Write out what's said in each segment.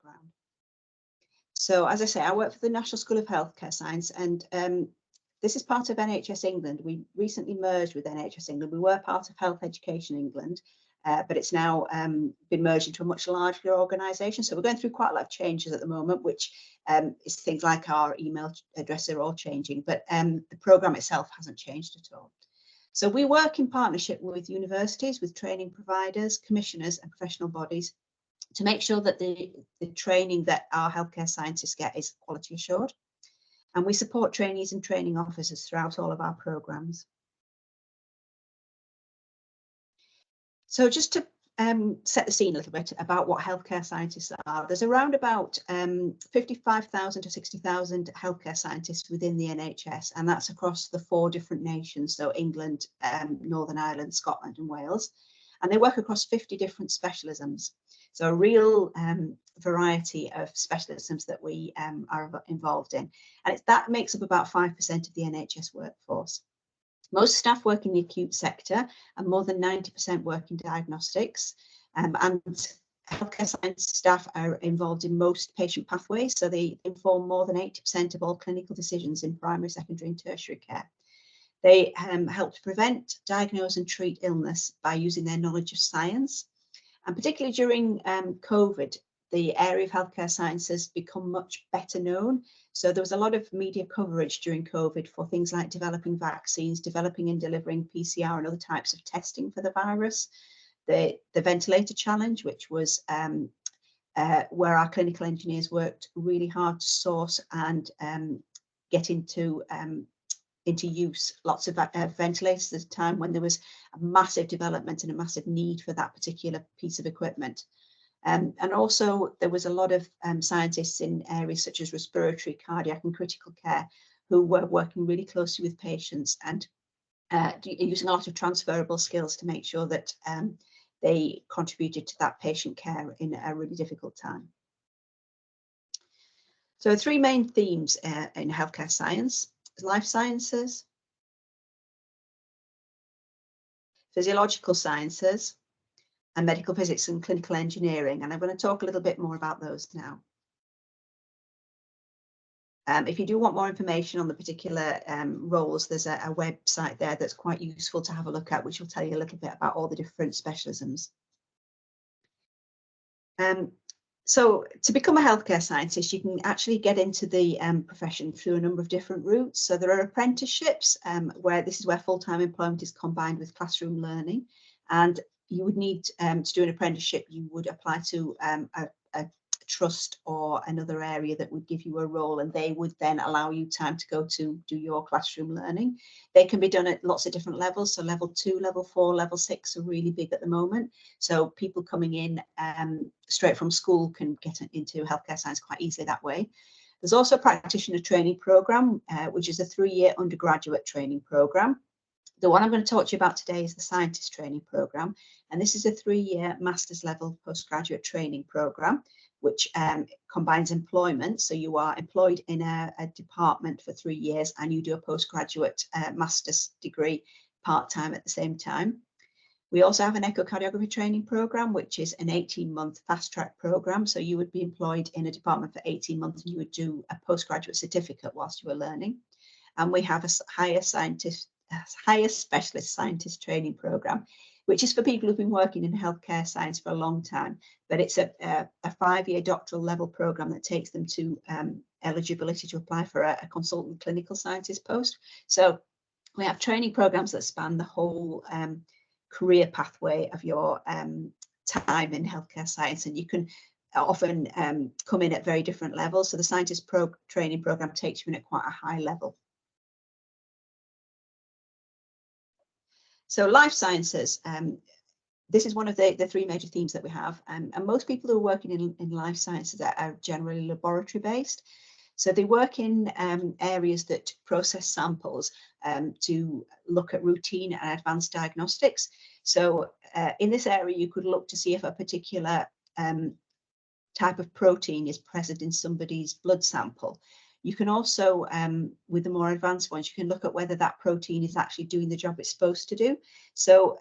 background. So as I say, I work for the National School of Healthcare Science, and this is part of NHS England. We recently merged with NHS England. We were part of Health Education England, but it's now been merged into a much larger organisation. So we're going through quite a lot of changes at the moment, which is things like our email address are all changing, but the programme itself hasn't changed at all. So we work in partnership with universities, with training providers, commissioners and professional bodies to make sure that the training that our healthcare scientists get is quality assured. And we support trainees and training officers throughout all of our programmes. So just to set the scene a little bit about what healthcare scientists are, there's around about 55,000 to 60,000 healthcare scientists within the NHS, and that's across the 4 different nations, so England, Northern Ireland, Scotland and Wales. And they work across 50 different specialisms. So a real variety of specialisms that we are involved in. And that makes up about 5% of the NHS workforce. Most staff work in the acute sector and more than 90% work in diagnostics. And healthcare science staff are involved in most patient pathways. So they inform more than 80% of all clinical decisions in primary, secondary and tertiary care. They help to prevent, diagnose and treat illness by using their knowledge of science. And particularly during COVID, the area of healthcare science has become much better known. So there was a lot of media coverage during COVID for things like developing vaccines, developing and delivering PCR and other types of testing for the virus. The ventilator challenge, which was where our clinical engineers worked really hard to source and get into use lots of ventilators at a time when there was a massive development and a massive need for that particular piece of equipment. And also there was a lot of scientists in areas such as respiratory, cardiac and critical care who were working really closely with patients and using a lot of transferable skills to make sure that they contributed to that patient care in a really difficult time. So 3 main themes in healthcare science: life sciences, physiological sciences, and medical physics and clinical engineering. And I'm going to talk a little bit more about those now. If you do want more information on the particular roles, there's a website there that's quite useful to have a look at, which will tell you a little bit about all the different specialisms. So to become a healthcare scientist, you can actually get into the profession through a number of different routes. So there are apprenticeships where this is where full-time employment is combined with classroom learning. And you would need to do an apprenticeship, you would apply to a trust or another area that would give you a role, and they would then allow you time to go to do your classroom learning. They can be done at lots of different levels. So level 2, level 4, level 6 are really big at the moment. So people coming in straight from school can get into healthcare science quite easily that way. There's also a practitioner training programme, which is a 3-year undergraduate training programme. The one I'm going to talk to you about today is the scientist training programme, and this is a 3-year master's level postgraduate training programme, which combines employment. So you are employed in a department for 3 years and you do a postgraduate master's degree part-time at the same time. We also have an echocardiography training programme, which is an 18-month fast-track programme. So you would be employed in a department for 18 months and you would do a postgraduate certificate whilst you were learning. And we have a higher specialist scientist training programme, which is for people who've been working in healthcare science for a long time, but it's a 5-year doctoral level programme that takes them to eligibility to apply for a consultant clinical scientist post. So we have training programmes that span the whole career pathway of your time in healthcare science, and you can often come in at very different levels. So the scientist training programme takes you in at quite a high level. So life sciences, this is one of the 3 major themes that we have, and most people who are working in life sciences are generally laboratory based. So they work in areas that process samples to look at routine and advanced diagnostics. So in this area, you could look to see if a particular type of protein is present in somebody's blood sample. You can also, with the more advanced ones, you can look at whether that protein is actually doing the job it's supposed to do. So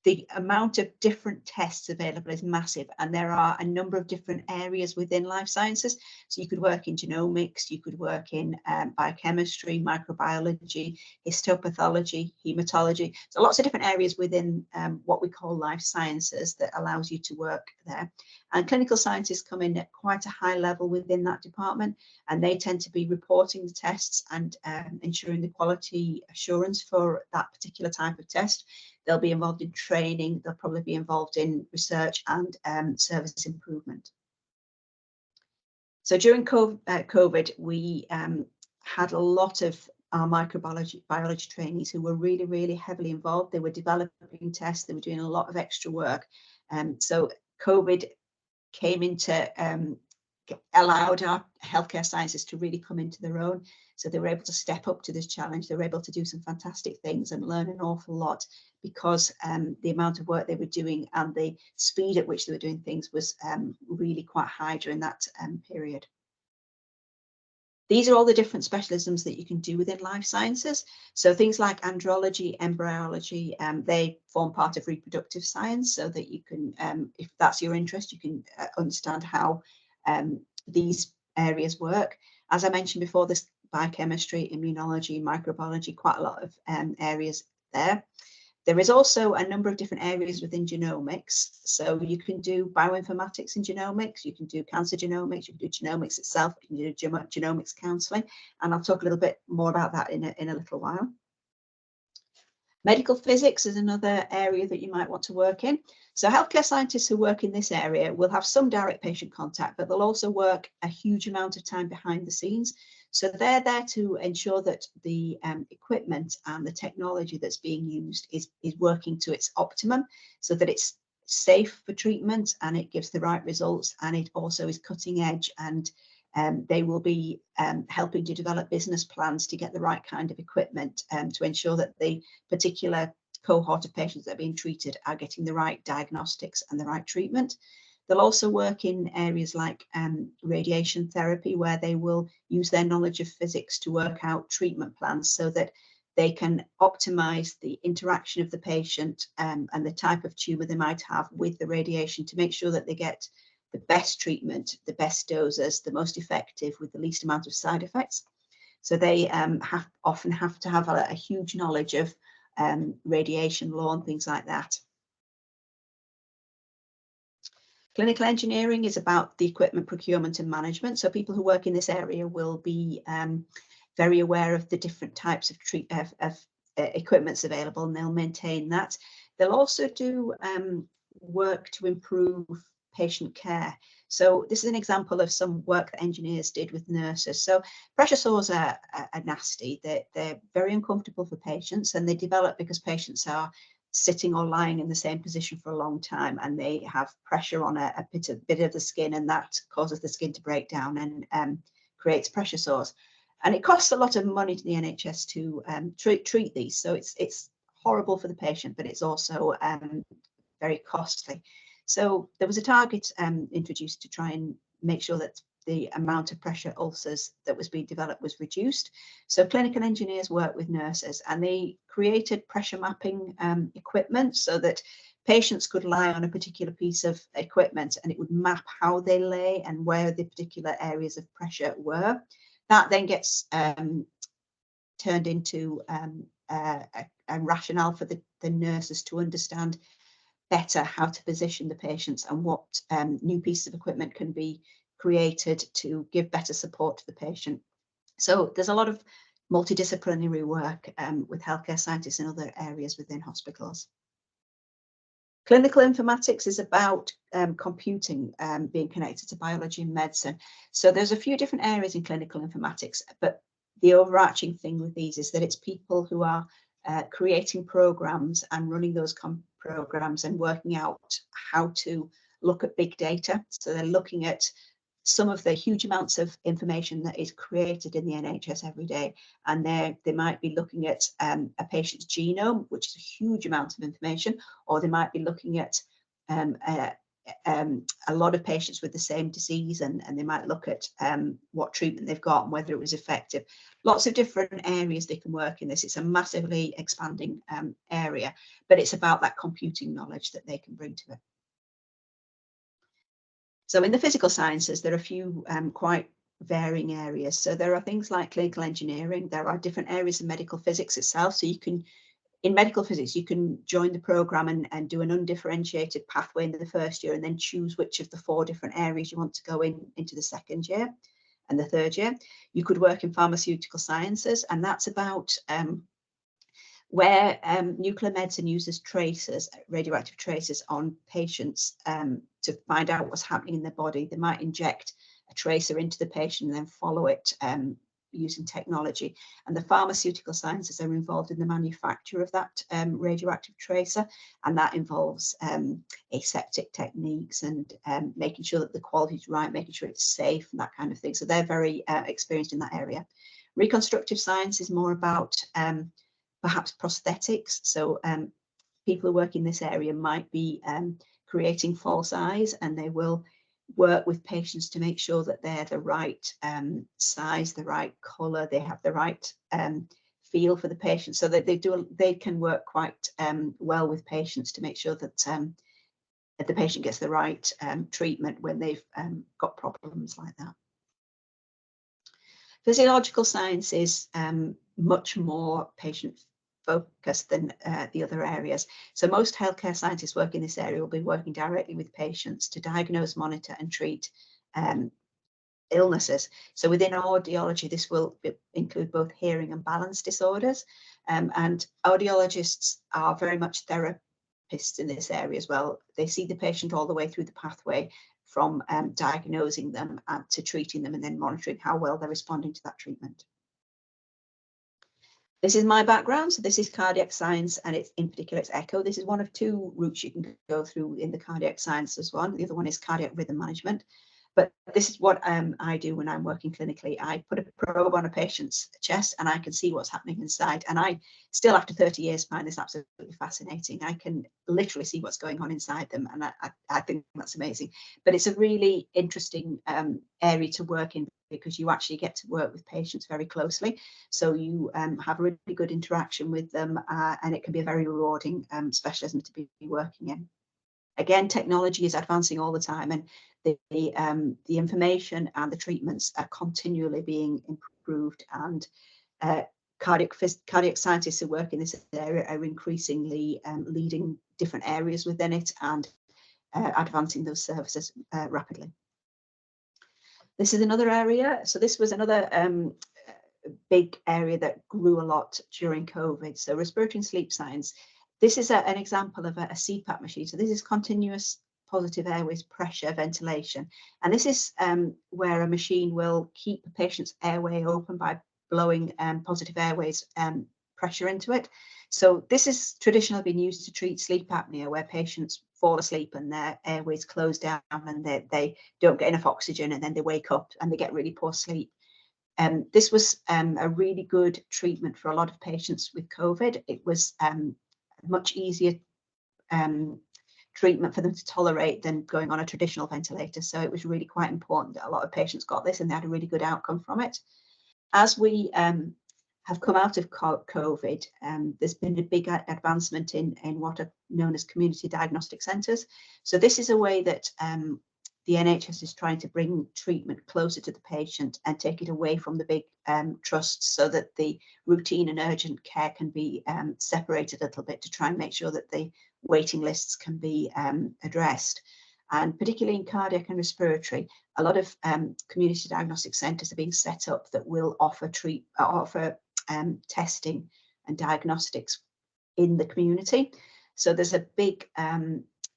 the amount of different tests available is massive, and there are a number of different areas within life sciences. So you could work in genomics, you could work in biochemistry, microbiology, histopathology, hematology. So lots of different areas within what we call life sciences that allows you to work there. And clinical scientists come in at quite a high level within that department, and they tend to be reporting the tests and ensuring the quality assurance for that particular type of test. They'll be involved in training, they'll probably be involved in research and service improvement. So during COVID, we had a lot of our biology trainees who were really, really heavily involved. They were developing tests, they were doing a lot of extra work. So COVID came into allowed our healthcare sciences to really come into their own. So they were able to step up to this challenge. They were able to do some fantastic things and learn an awful lot, because the amount of work they were doing and the speed at which they were doing things was really quite high during that period. These are all the different specialisms that you can do within life sciences. So things like andrology, embryology, they form part of reproductive science, so that you can, if that's your interest, you can understand how these areas work. As I mentioned before, this biochemistry, immunology, microbiology, quite a lot of areas there. There is also a number of different areas within genomics. So you can do bioinformatics in genomics, you can do cancer genomics, you can do genomics itself, you can do genomics counselling, and I'll talk a little bit more about that in a little while. Medical physics is another area that you might want to work in. So healthcare scientists who work in this area will have some direct patient contact, but they'll also work a huge amount of time behind the scenes. So they're there to ensure that the equipment and the technology that's being used is working to its optimum, so that it's safe for treatment and it gives the right results, and it also is cutting edge, and they will be helping to develop business plans to get the right kind of equipment to ensure that the particular cohort of patients that are being treated are getting the right diagnostics and the right treatment. They'll also work in areas like radiation therapy, where they will use their knowledge of physics to work out treatment plans so that they can optimize the interaction of the patient and the type of tumor they might have with the radiation, to make sure that they get the best treatment, the best doses, the most effective with the least amount of side effects. So they often have to have a huge knowledge of radiation law and things like that. Clinical engineering is about the equipment procurement and management. So people who work in this area will be very aware of the different types of equipments available, and they'll maintain that. They'll also do work to improve patient care. So this is an example of some work that engineers did with nurses. So pressure sores are nasty. They're very uncomfortable for patients, and they develop because patients are sitting or lying in the same position for a long time, and they have pressure on a bit of the skin, and that causes the skin to break down and creates pressure sores. And it costs a lot of money to the NHS to treat these. So it's horrible for the patient, but it's also very costly. So there was a target introduced to try and make sure that the amount of pressure ulcers that was being developed was reduced. So clinical engineers worked with nurses, and they created pressure mapping equipment so that patients could lie on a particular piece of equipment, and it would map how they lay and where the particular areas of pressure were. That then gets turned into a rationale for the nurses to understand better how to position the patients and what new pieces of equipment can be created to give better support to the patient. So there's a lot of multidisciplinary work with healthcare scientists in other areas within hospitals. Clinical informatics is about computing being connected to biology and medicine. So there's a few different areas in clinical informatics, but the overarching thing with these is that it's people who are creating programs and running those programs and working out how to look at big data. So they're looking at some of the huge amounts of information that is created in the NHS every day, and they might be looking at a patient's genome, which is a huge amount of information, or they might be looking at a lot of patients with the same disease, and they might look at what treatment they've got and whether it was effective. Lots of different areas they can work in this. It's a massively expanding area, but it's about that computing knowledge that they can bring to it. So in the physical sciences, there are a few quite varying areas. So there are things like clinical engineering. There are different areas of medical physics itself. So you can, in medical physics, you can join the program and do an undifferentiated pathway in the first year, and then choose which of the 4 different areas you want to go into the second year and the third year. You could work in pharmaceutical sciences, and that's about where nuclear medicine uses tracers, radioactive tracers on patients to find out what's happening in their body. They might inject a tracer into the patient and then follow it using technology. And the pharmaceutical sciences are involved in the manufacture of that radioactive tracer, and that involves aseptic techniques and making sure that the quality is right, making sure it's safe and that kind of thing. So they're very experienced in that area. Reconstructive science is more about perhaps prosthetics. So people who work in this area might be creating false eyes, and they will work with patients to make sure that they're the right size, the right colour, they have the right feel for the patient, so that they can work quite well with patients to make sure that the patient gets the right treatment when they've got problems like that. Physiological science is much more patient focused than the other areas. So most healthcare scientists work in this area will be working directly with patients to diagnose, monitor and treat illnesses. So within audiology, this will include both hearing and balance disorders. And audiologists are very much therapists in this area as well. They see the patient all the way through the pathway from diagnosing them to treating them and then monitoring how well they're responding to that treatment. This is my background. So this is cardiac science, and it's in particular it's echo. This is one of 2 routes you can go through in the cardiac sciences one. The other one is cardiac rhythm management. But this is what I do when I'm working clinically. I put a probe on a patient's chest and I can see what's happening inside. And I still, after 30 years, find this absolutely fascinating. I can literally see what's going on inside them. And I think that's amazing. But it's a really interesting area to work in, because you actually get to work with patients very closely. So you have a really good interaction with them, and it can be a very rewarding specialism to be working in. Again, technology is advancing all the time, and the information and the treatments are continually being improved, and cardiac scientists who work in this area are increasingly leading different areas within it and advancing those services rapidly. This is another area. So this was another big area that grew a lot during COVID. So respiratory and sleep science. This is an example of a CPAP machine. So this is continuous positive airways pressure ventilation. And this is where a machine will keep a patient's airway open by blowing positive airways pressure into it. So this has traditionally been used to treat sleep apnea, where patients fall asleep and their airways close down and they don't get enough oxygen, and then they wake up and they get really poor sleep. This was a really good treatment for a lot of patients with COVID. It was much easier treatment for them to tolerate than going on a traditional ventilator. So it was really quite important that a lot of patients got this and they had a really good outcome from it. As we have come out of COVID, there's been a big advancement in what are known as community diagnostic centres. So this is a way that the NHS is trying to bring treatment closer to the patient and take it away from the big trusts, so that the routine and urgent care can be separated a little bit, to try and make sure that the waiting lists can be addressed. And particularly in cardiac and respiratory, a lot of community diagnostic centres are being set up that will offer testing and diagnostics in the community. So there's a big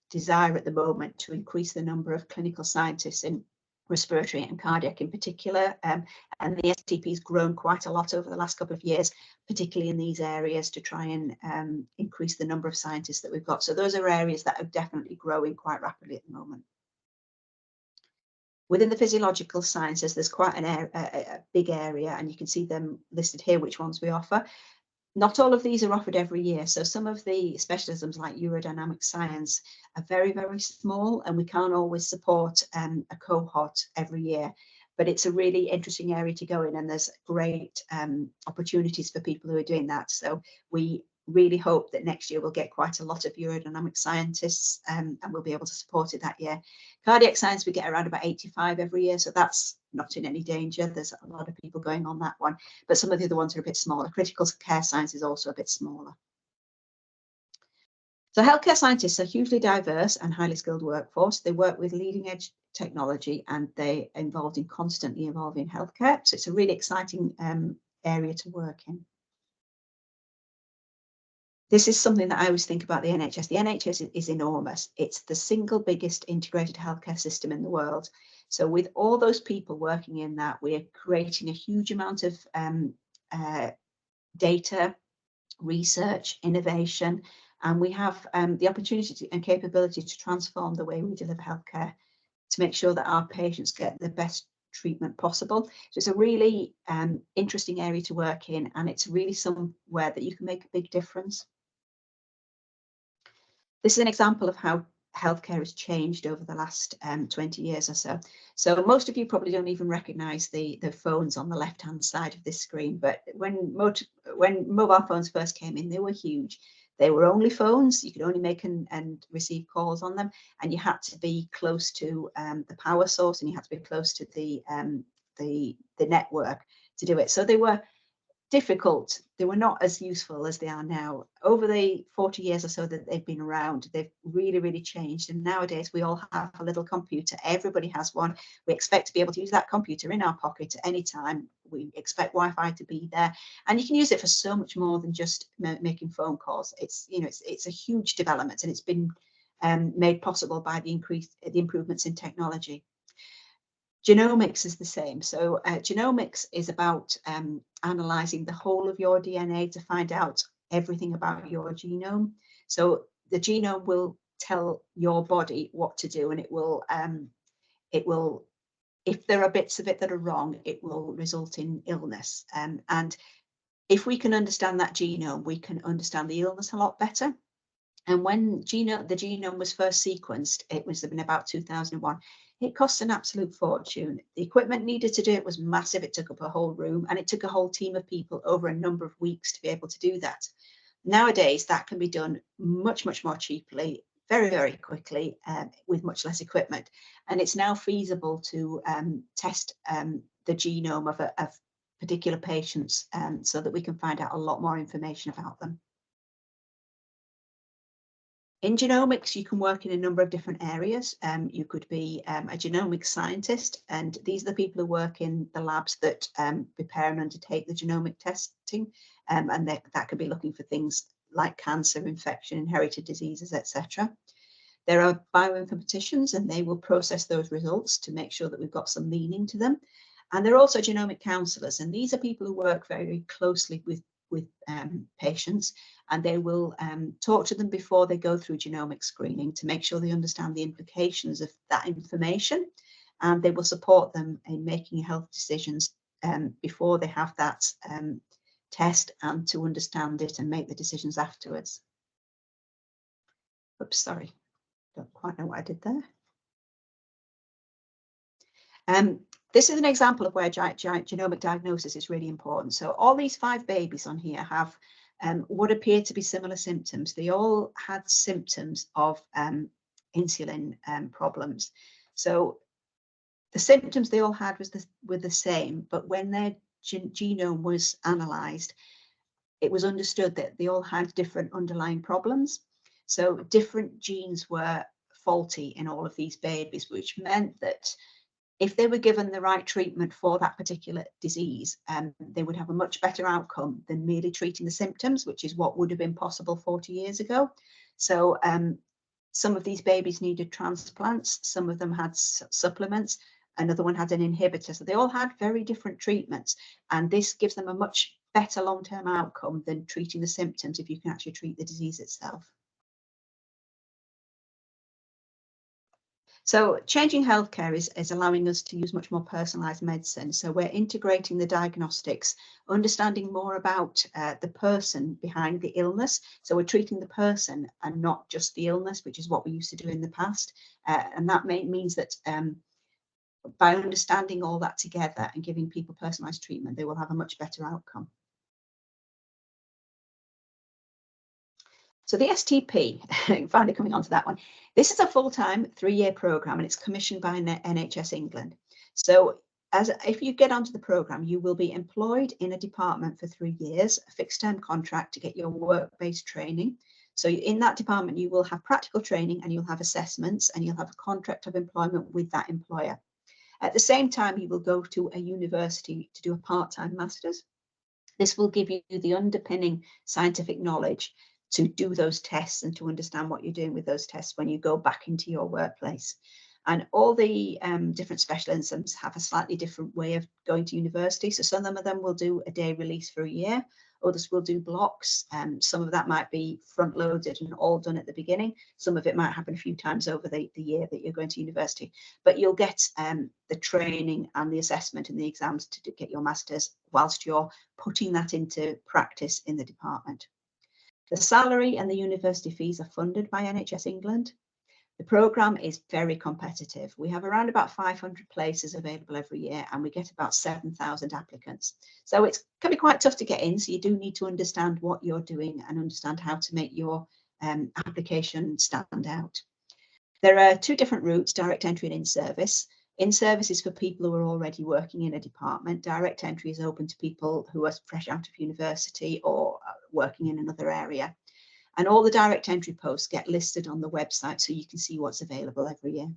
desire at the moment to increase the number of clinical scientists in respiratory and cardiac in particular, and the STP has grown quite a lot over the last couple of years, particularly in these areas, to try and increase the number of scientists that we've got. So those are areas that are definitely growing quite rapidly at the moment. Within the physiological sciences, there's quite a big area, and you can see them listed here, which ones we offer. Not all of these are offered every year. So some of the specialisms like urodynamic science are very, very small, and we can't always support a cohort every year. But it's a really interesting area to go in, and there's great opportunities for people who are doing that. So we really hope that next year we'll get quite a lot of urodynamic scientists, and we'll be able to support it that year. Cardiac science, we get around about 85 every year, so that's not in any danger. There's a lot of people going on that one, but some of the other ones are a bit smaller. Critical care science is also a bit smaller. So healthcare scientists are hugely diverse and highly skilled workforce. They work with leading edge technology, and they're involved in constantly evolving healthcare. So it's a really exciting area to work in. This is something that I always think about the NHS. The NHS is enormous. It's the single biggest integrated healthcare system in the world. So with all those people working in that, we're creating a huge amount of data, research, innovation, and we have the opportunity and capability to transform the way we deliver healthcare to make sure that our patients get the best treatment possible. So it's a really interesting area to work in, and it's really somewhere that you can make a big difference. This is an example of how healthcare has changed over the last 20 years or so. So most of you probably don't even recognize the phones on the left-hand side of this screen, but when mobile phones first came in, they were huge. They were only phones. You could only make and receive calls on them, and you had to be close to the power source, and you had to be close to the network to do it. So they were difficult. They were not as useful as they are now. Over the 40 years or so that they've been around, they've really, really changed. And nowadays we all have a little computer. Everybody has one. We expect to be able to use that computer in our pocket at any time. We expect Wi-Fi to be there, and you can use it for so much more than just making phone calls. It's, you know, it's a huge development, and it's been made possible by the improvements in technology. Genomics is the same. So genomics is about analysing the whole of your DNA to find out everything about your genome. So the genome will tell your body what to do, and it will, if there are bits of it that are wrong, it will result in illness. And if we can understand that genome, we can understand the illness a lot better. And when the genome was first sequenced, it was in about 2001. It cost an absolute fortune. The equipment needed to do it was massive. It took up a whole room, and it took a whole team of people over a number of weeks to be able to do that. Nowadays, that can be done much, much more cheaply, very, very quickly, with much less equipment. And it's now feasible to test the genome of particular patients so that we can find out a lot more information about them. In genomics, you can work in a number of different areas. You could be a genomic scientist, and these are the people who work in the labs that prepare and undertake the genomic testing, and that could be looking for things like cancer, infection, inherited diseases, etc. There are bioinformaticians, and they will process those results to make sure that we've got some meaning to them. And there are also genomic counsellors, and these are people who work very closely with patients, and they will talk to them before they go through genomic screening to make sure they understand the implications of that information, and they will support them in making health decisions before they have that test, and to understand it and make the decisions afterwards. Oops, sorry, don't quite know what I did there. This is an example of where genomic diagnosis is really important. So all these 5 babies on here have what appear to be similar symptoms. They all had symptoms of insulin problems. So the symptoms they all had were the same, but when their genome was analysed, it was understood that they all had different underlying problems. So different genes were faulty in all of these babies, which meant that if they were given the right treatment for that particular disease, they would have a much better outcome than merely treating the symptoms, which is what would have been possible 40 years ago. So some of these babies needed transplants, some of them had supplements, another one had an inhibitor. So they all had very different treatments, and this gives them a much better long-term outcome than treating the symptoms if you can actually treat the disease itself. So changing healthcare is allowing us to use much more personalised medicine. So we're integrating the diagnostics, understanding more about the person behind the illness. So we're treating the person and not just the illness, which is what we used to do in the past. And that means that by understanding all that together and giving people personalised treatment, they will have a much better outcome. So the STP, finally coming on to that one, this is a full-time 3-year programme and it's commissioned by NHS England. So if you get onto the programme, you will be employed in a department for 3 years, a fixed-term contract to get your work-based training. So in that department, you will have practical training and you'll have assessments and you'll have a contract of employment with that employer. At the same time, you will go to a university to do a part-time master's. This will give you the underpinning scientific knowledge to do those tests and to understand what you're doing with those tests when you go back into your workplace. And all the different specialisms have a slightly different way of going to university. So some of them will do a day release for a year, others will do blocks. Some of that might be front loaded and all done at the beginning. Some of it might happen a few times over the year that you're going to university, but you'll get the training and the assessment and the exams to get your master's whilst you're putting that into practice in the department. The salary and the university fees are funded by NHS England. The programme is very competitive. We have around about 500 places available every year and we get about 7,000 applicants. So it can be quite tough to get in. So you do need to understand what you're doing and understand how to make your application stand out. There are 2 different routes, direct entry and in-service. In-service is for people who are already working in a department. Direct entry is open to people who are fresh out of university or working in another area. And all the direct entry posts get listed on the website so you can see what's available every year.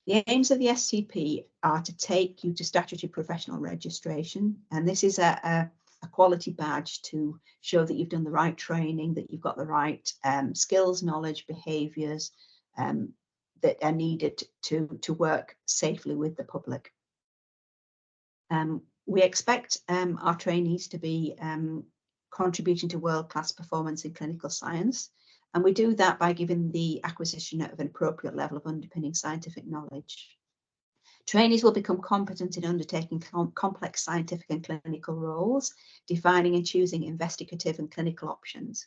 The aims of the STP are to take you to statutory professional registration. And this is a quality badge to show that you've done the right training, that you've got the right skills, knowledge, behaviours that are needed to work safely with the public. We expect our trainees to be contributing to world-class performance in clinical science. And we do that by giving the acquisition of an appropriate level of underpinning scientific knowledge. Trainees will become competent in undertaking complex scientific and clinical roles, defining and choosing investigative and clinical options.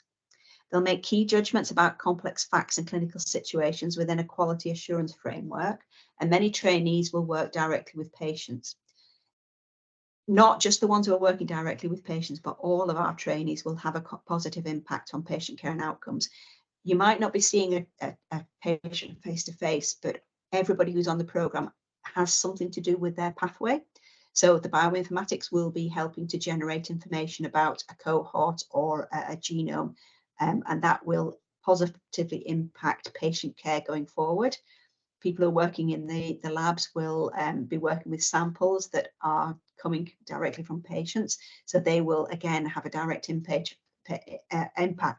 They'll make key judgments about complex facts and clinical situations within a quality assurance framework, and many trainees will work directly with patients. Not just the ones who are working directly with patients, but all of our trainees will have a positive impact on patient care and outcomes. You might not be seeing a patient face-to-face, but everybody who's on the programme has something to do with their pathway. So the bioinformatics will be helping to generate information about a cohort or a genome, and that will positively impact patient care going forward. People who are working in the labs will be working with samples that are coming directly from patients. So they will, again, have a direct impact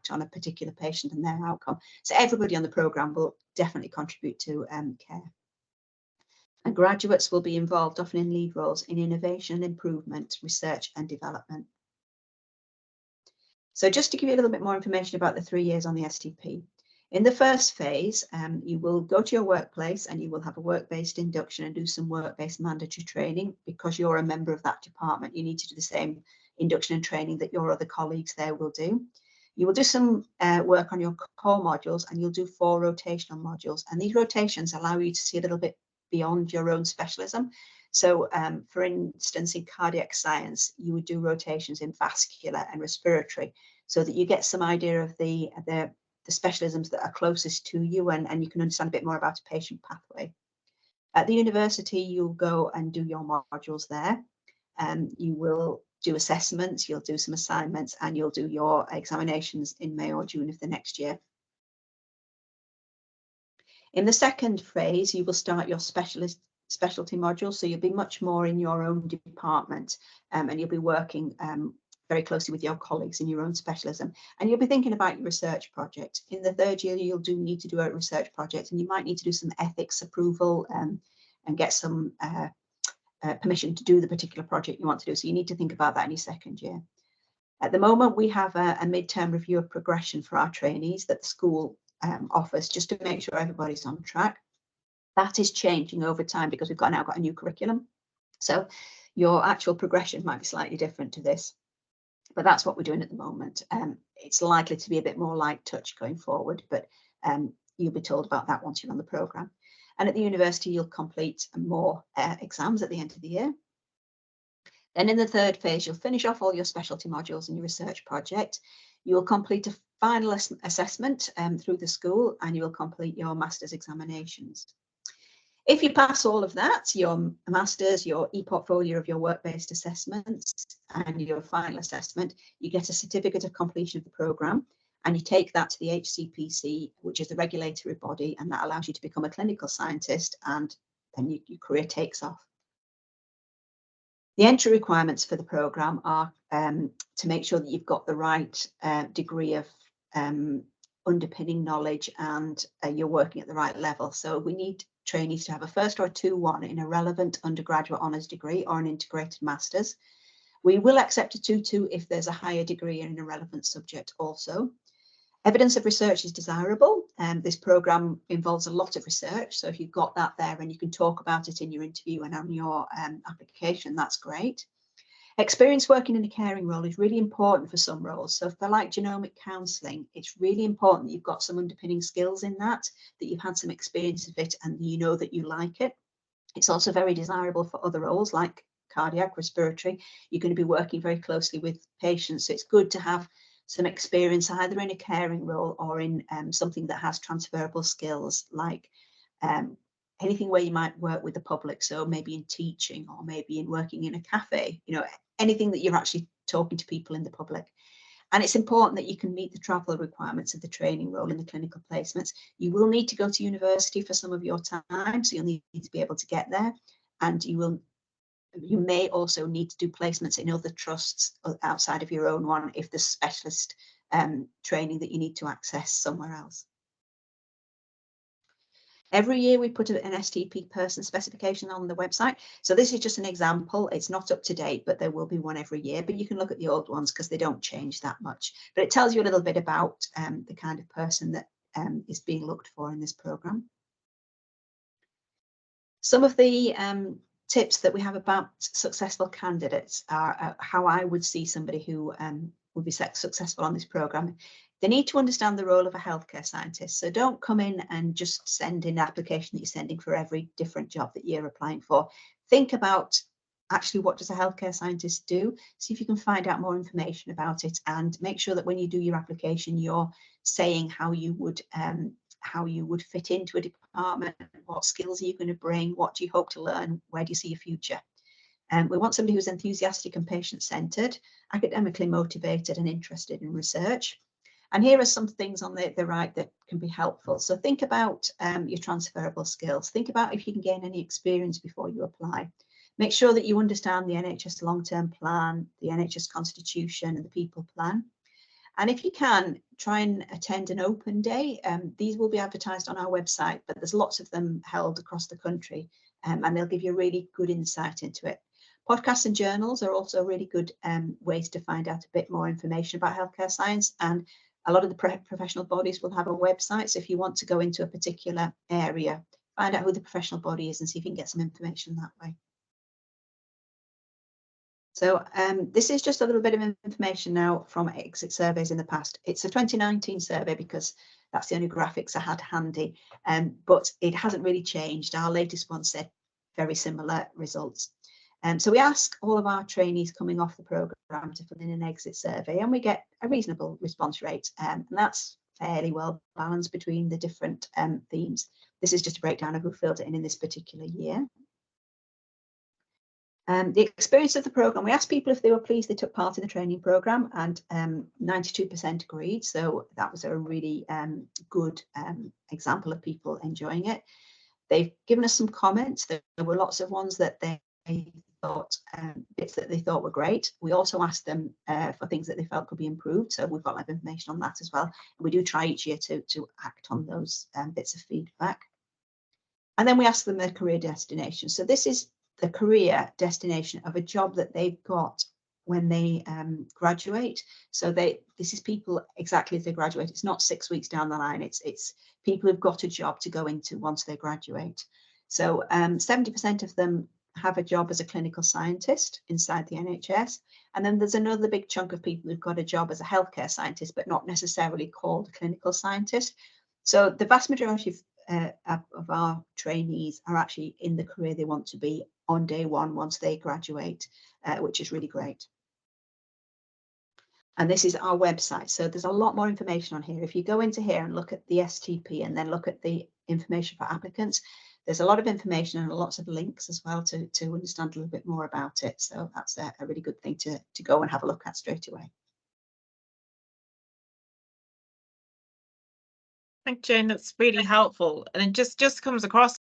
on a particular patient and their outcome. So everybody on the programme will definitely contribute to care. And graduates will be involved often in lead roles in innovation, improvement, research and development. So just to give you a little bit more information about the 3 years on the STP. In the first phase, you will go to your workplace and you will have a work-based induction and do some work-based mandatory training. Because you're a member of that department, you need to do the same induction and training that your other colleagues there will do. You will do some work on your core modules and you'll do 4 rotational modules. And these rotations allow you to see a little bit beyond your own specialism. So for instance, in cardiac science, you would do rotations in vascular and respiratory so that you get some idea of the specialisms that are closest to you and you can understand a bit more about a patient pathway. At the university, you'll go and do your modules there. You will do assessments, you'll do some assignments, and you'll do your examinations in May or June of the next year. In the second phase, you will start your specialty module, so you'll be much more in your own department and you'll be working very closely with your colleagues in your own specialism, and you'll be thinking about your research project. In the third year, you'll need to do a research project, and you might need to do some ethics approval and get some permission to do the particular project you want to do. So you need to think about that in your second year. At the moment, we have a mid-term review of progression for our trainees that the school offers, just to make sure everybody's on track. That is changing over time because we've now got a new curriculum. So your actual progression might be slightly different to this, but that's what we're doing at the moment. It's likely to be a bit more light touch going forward, but you'll be told about that once you're on the programme. And at the university, you'll complete more exams at the end of the year. Then in the third phase, you'll finish off all your specialty modules in your research project. You will complete a final assessment through the school, and you will complete your master's examinations. If you pass all of that, your master's, your e-portfolio of your work-based assessments and your final assessment, you get a certificate of completion of the programme, and you take that to the HCPC, which is the regulatory body, and that allows you to become a clinical scientist, and then your career takes off. The entry requirements for the programme are to make sure that you've got the right degree of underpinning knowledge, and you're working at the right level. So we need trainees to have a first or a 2-1 in a relevant undergraduate honours degree or an integrated master's. We will accept a 2-2 if there's a higher degree in a relevant subject also. Evidence of research is desirable, and this programme involves a lot of research. So if you've got that there and you can talk about it in your interview and on your application, that's great. Experience working in a caring role is really important for some roles. So if they're like genomic counselling, it's really important that you've got some underpinning skills in that you've had some experience of it and you know that you like it. It's also very desirable for other roles like cardiac, respiratory. You're going to be working very closely with patients. So it's good to have some experience either in a caring role or in something that has transferable skills, like anything where you might work with the public. So maybe in teaching or maybe in working in a cafe, you know, anything that you're actually talking to people in the public. And it's important that you can meet the travel requirements of the training role in the clinical placements. You will need to go to university for some of your time, so you'll need to be able to get there. And you may also need to do placements in other trusts outside of your own one if there's specialist training that you need to access somewhere else. Every year we put an STP person specification on the website. So this is just an example. It's not up to date, but there will be one every year. But you can look at the old ones because they don't change that much. But it tells you a little bit about the kind of person that is being looked for in this programme. Some of the tips that we have about successful candidates are how I would see somebody who would be successful on this programme. They need to understand the role of a healthcare scientist. So don't come in and just send in an application that you're sending for every different job that you're applying for. Think about actually what does a healthcare scientist do? See if you can find out more information about it, and make sure that when you do your application, you're saying how you would fit into a department, what skills are you going to bring, what do you hope to learn, where do you see your future. We want somebody who's enthusiastic and patient-centred, academically motivated and interested in research. And here are some things on the right that can be helpful. So think about your transferable skills. Think about if you can gain any experience before you apply. Make sure that you understand the NHS long-term plan, the NHS constitution and the people plan. And if you can, try and attend an open day. These will be advertised on our website, but there's lots of them held across the country, and they'll give you really good insight into it. Podcasts and journals are also really good ways to find out a bit more information about healthcare science, and a lot of the professional bodies will have a website. So if you want to go into a particular area, find out who the professional body is and see if you can get some information that way. So this is just a little bit of information now from exit surveys in the past. It's a 2019 survey because that's the only graphics I had handy, but it hasn't really changed. Our latest one said very similar results. So we ask all of our trainees coming off the programme to fill in an exit survey, and we get a reasonable response rate, and that's fairly well balanced between the different themes. This is just a breakdown of who filled it in this particular year. The experience of the programme, we asked people if they were pleased they took part in the training programme, and 92% agreed. So that was a really good example of people enjoying it. They've given us some comments. There were lots of ones that they thought, bits that they thought were great. We also asked them for things that they felt could be improved. So we've got a lot of information on that as well. And we do try each year to act on those bits of feedback. And then we asked them their career destination. So this is the career destination of a job that they've got when they graduate. So this is people exactly as they graduate. It's not 6 weeks down the line. It's people who've got a job to go into once they graduate. So 70% of them have a job as a clinical scientist inside the NHS. And then there's another big chunk of people who've got a job as a healthcare scientist, but not necessarily called a clinical scientist. So the vast majority of our trainees are actually in the career they want to be on day one once they graduate, which is really great. And this is our website. So there's a lot more information on here. If you go into here and look at the STP and then look at the information for applicants, there's a lot of information and lots of links as well to understand a little bit more about it. So that's a really good thing to go and have a look at straight away. Thank you, Jane. That's really helpful. And it just comes across